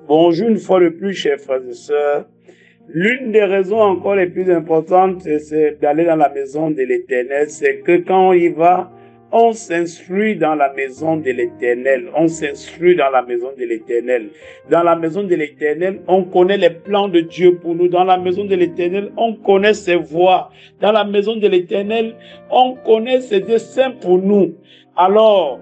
Bonjour une fois de plus, chers frères et sœurs. L'une des raisons encore les plus importantes, c'est d'aller dans la maison de l'Éternel. C'est que quand on y va, on s'instruit dans la maison de l'Éternel. On s'instruit dans la maison de l'Éternel. Dans la maison de l'Éternel, on connaît les plans de Dieu pour nous. Dans la maison de l'Éternel, on connaît ses voies. Dans la maison de l'Éternel, on connaît ses desseins pour nous. Alors,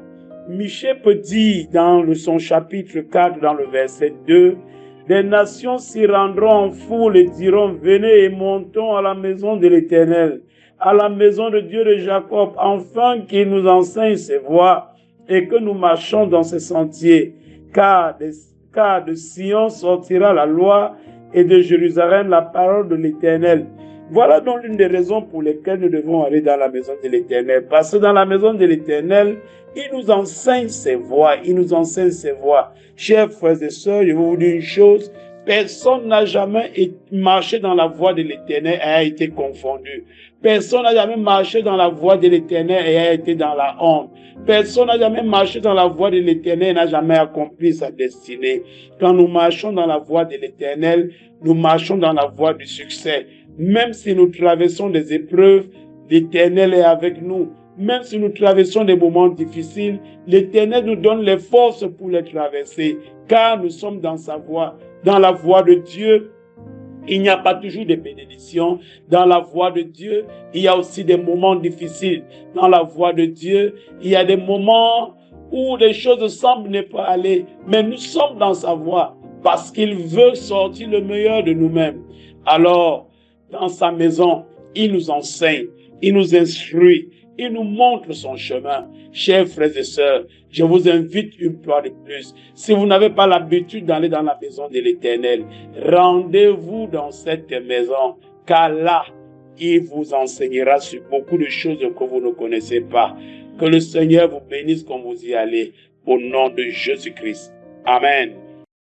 Michée peut dire dans son chapitre 4, dans le verset 2, « Les nations s'y rendront en foule et diront, venez et montons à la maison de l'Éternel, à la maison de Dieu de Jacob, afin qu'il nous enseigne ses voies et que nous marchons dans ses sentiers. Car de Sion sortira la loi et de Jérusalem la parole de l'Éternel. » Voilà donc l'une des raisons pour lesquelles nous devons aller dans la maison de l'Éternel. Parce que dans la maison de l'Éternel, il nous enseigne ses voies. Il nous enseigne ses voies. Chers frères et sœurs, je vais vous dire une chose. Personne n'a jamais marché dans la voie de l'Éternel et a été confondu. Personne n'a jamais marché dans la voie de l'Éternel et a été dans la honte. Personne n'a jamais marché dans la voie de l'Éternel et n'a jamais accompli sa destinée. Quand nous marchons dans la voie de l'Éternel, nous marchons dans la voie du succès. Même si nous traversons des épreuves, l'Éternel est avec nous. Même si nous traversons des moments difficiles, l'Éternel nous donne les forces pour les traverser, car nous sommes dans sa voie. Dans la voie de Dieu, il n'y a pas toujours de bénédictions. Dans la voie de Dieu, il y a aussi des moments difficiles. Dans la voie de Dieu, il y a des moments où les choses semblent ne pas aller, mais nous sommes dans sa voie parce qu'il veut sortir le meilleur de nous-mêmes. Alors, dans sa maison, il nous enseigne, il nous instruit, il nous montre son chemin. Chers frères et sœurs, je vous invite une fois de plus, si vous n'avez pas l'habitude d'aller dans la maison de l'Éternel, rendez-vous dans cette maison, car là, il vous enseignera sur beaucoup de choses que vous ne connaissez pas. Que le Seigneur vous bénisse quand vous y allez, au nom de Jésus-Christ. Amen.